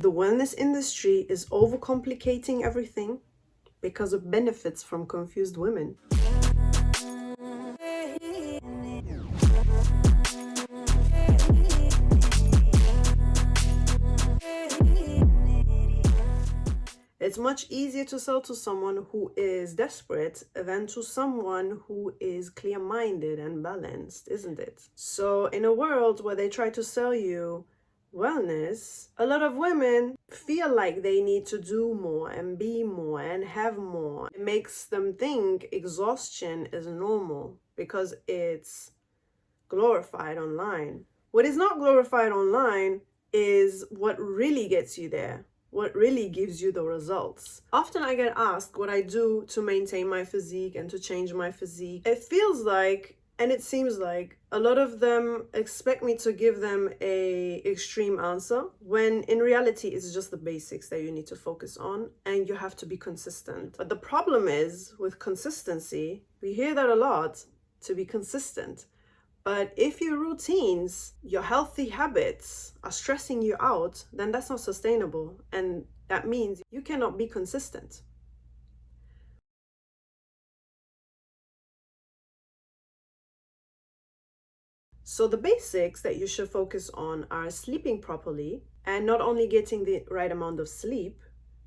The wellness industry is overcomplicating everything because it benefits from confused women. It's much easier to sell to someone who is desperate than to someone who is clear-minded and balanced, isn't it? So in a world where they try to sell you wellness, a lot of women feel like they need to do more and be more and have more. It makes them think exhaustion is normal because it's glorified online. What is not glorified online is what really gets you there, what really gives you the results. Often I get asked what I do to maintain my physique and to change my physique. It feels like, and it seems like, a lot of them expect me to give them an extreme answer, when in reality it's just the basics that you need to focus on, and you have to be consistent. But the problem is with consistency, we hear that a lot, to be consistent. But if your routines, your healthy habits are stressing you out, then that's not sustainable. And that means you cannot be consistent. So the basics that you should focus on are sleeping properly, and not only getting the right amount of sleep,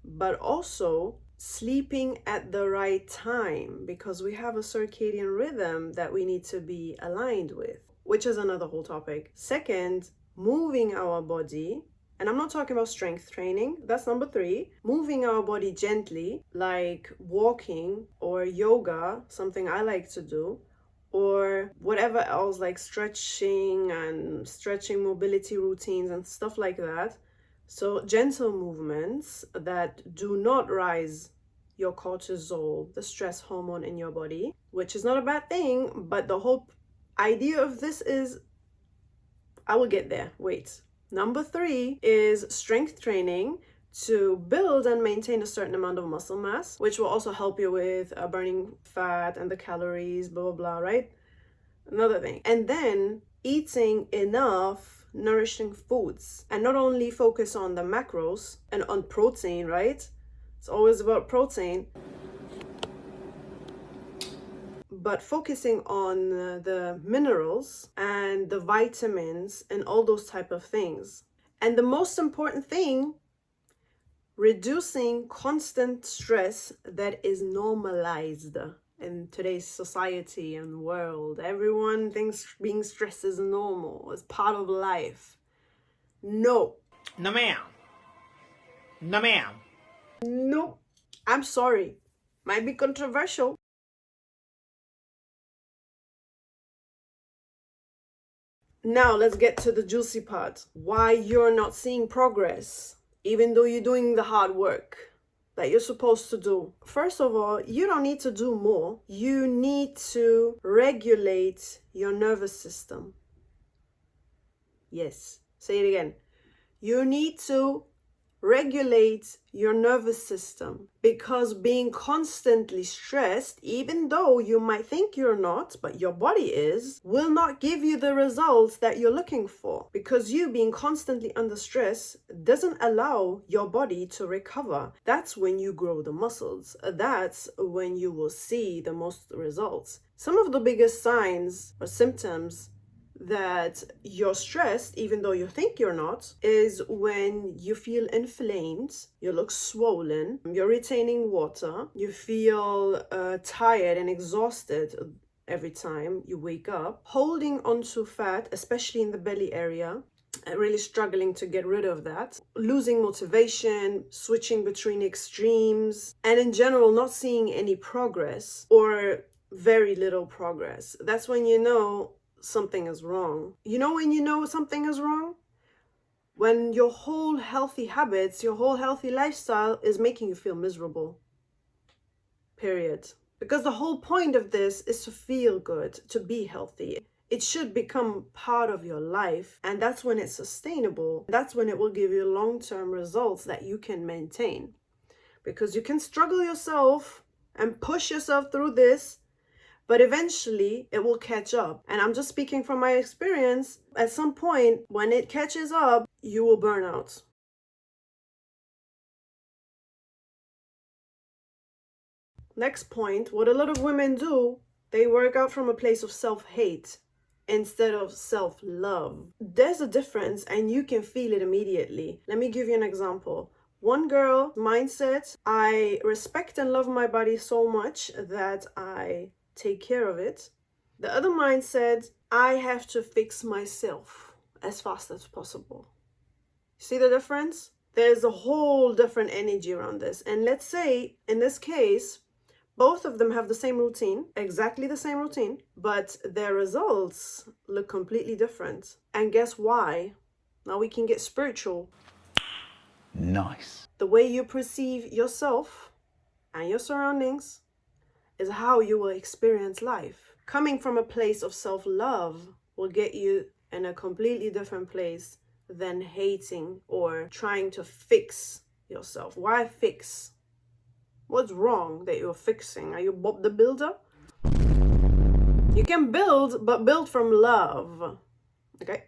but also sleeping at the right time, because we have a circadian rhythm that we need to be aligned with, which is another whole topic. Second, moving our body. And I'm not talking about strength training, that's number 3. Moving our body gently, like walking or yoga, something I like to do, or whatever else, like stretching mobility routines and stuff like that. So gentle movements that do not rise your cortisol, the stress hormone in your body, which is not a bad thing, but the whole idea of this is, I will get there, wait. Number 3 is strength training to build and maintain a certain amount of muscle mass, which will also help you with burning fat and the calories, blah, blah, blah, right? Another thing. And then eating enough nourishing foods, and not only focus on the macros and on protein, right? It's always about protein, but focusing on the minerals and the vitamins and all those type of things. And the most important thing, reducing constant stress that is normalized in today's society and world. Everyone thinks being stressed is normal, it's part of life. No. No, ma'am. No, ma'am. No. I'm sorry. Might be controversial. Now let's get to the juicy part. Why you're not seeing progress, even though you're doing the hard work that you're supposed to do. First of all, you don't need to do more. You need to regulate your nervous system. Yes, say it again. You need to regulate your nervous system, because being constantly stressed, even though you might think you're not, but your body is, will not give you the results that you're looking for, because you being constantly under stress doesn't allow your body to recover. That's when you grow the muscles. That's when you will see the most results. Some of the biggest signs or symptoms that you're stressed, even though you think you're not, is when you feel inflamed, you look swollen, you're retaining water, you feel tired and exhausted every time you wake up, holding onto fat, especially in the belly area, really struggling to get rid of that, losing motivation, switching between extremes, and in general not seeing any progress or very little progress. That's when you know something is wrong. You know when you know something is wrong? When your whole healthy habits, your whole healthy lifestyle is making you feel miserable. Period. Because the whole point of this is to feel good, to be healthy. It should become part of your life, and that's when it's sustainable. That's when it will give you long-term results that you can maintain. Because you can struggle yourself and push yourself through this, but eventually it will catch up. And I'm just speaking from my experience. At some point, when it catches up, you will burn out. Next point, what a lot of women do, they work out from a place of self-hate instead of self-love. There's a difference and you can feel it immediately. Let me give you an example. One girl mindset, I respect and love my body so much that I take care of it. The other mindset, I have to fix myself as fast as possible. See the difference? There's a whole different energy around this. And let's say in this case, both of them have the same routine, exactly the same routine, but their results look completely different. And guess why? Now we can get spiritual. Nice. The way you perceive yourself and your surroundings is how you will experience life. Coming from a place of self-love will get you in a completely different place than hating or trying to fix yourself. Why fix? What's wrong that you're fixing? Are you Bob the Builder? You can build, but build from love. Okay?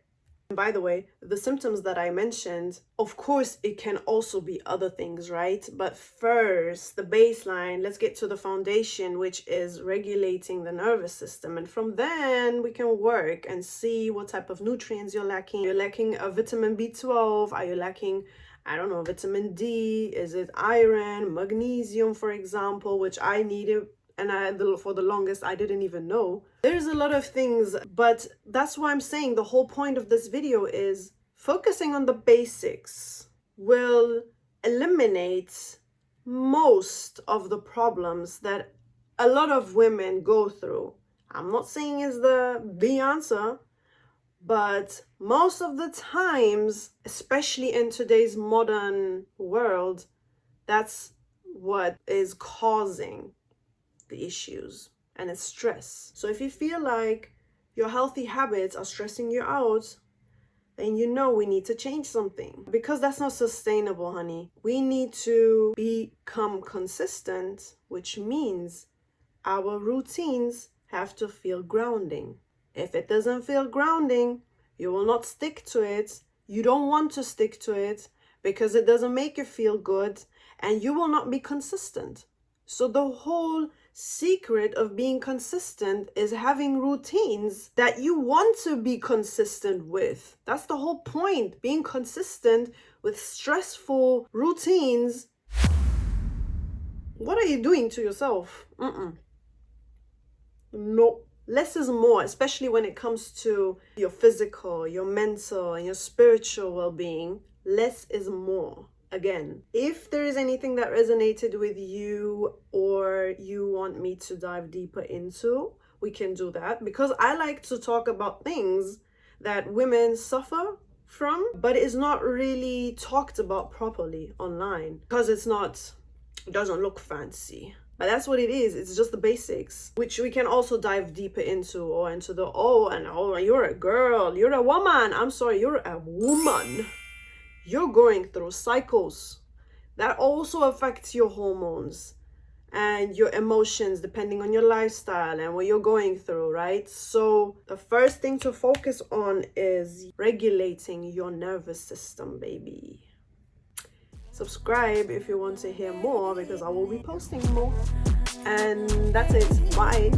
And by the way, the symptoms that I mentioned, of course, it can also be other things, right? But first, the baseline, let's get to the foundation, which is regulating the nervous system. And from then, we can work and see what type of nutrients you're lacking. You're lacking a vitamin B12. Are you lacking, I don't know, vitamin D? Is it iron, magnesium, for example, which I needed? And for the longest, I didn't even know. There's a lot of things, but that's why I'm saying the whole point of this video is focusing on the basics will eliminate most of the problems that a lot of women go through. I'm not saying it's the answer, but most of the times, especially in today's modern world, that's what is causing the issues, and it's stress. So if you feel like your healthy habits are stressing you out, then you know we need to change something, because that's not sustainable, honey. We need to become consistent, which means our routines have to feel grounding. If it doesn't feel grounding, you will not stick to it. You don't want to stick to it because it doesn't make you feel good, and you will not be consistent. So the whole secret of being consistent is having routines that you want to be consistent with. That's the whole point. Being consistent with stressful routines. What are you doing to yourself? No. Less is more, especially when it comes to your physical, your mental, and your spiritual well-being. Less is more. Again, if there is anything that resonated with you or you want me to dive deeper into, we can do that, because I like to talk about things that women suffer from, but it's not really talked about properly online because it doesn't look fancy. But that's what it is. It's just the basics, which we can also dive deeper into, or into the, you're a girl, you're a woman. I'm sorry, you're a woman. You're going through cycles that also affects your hormones and your emotions depending on your lifestyle and what you're going through, right? So the first thing to focus on is regulating your nervous system, baby. Subscribe if you want to hear more, because I will be posting more. And that's it. Bye.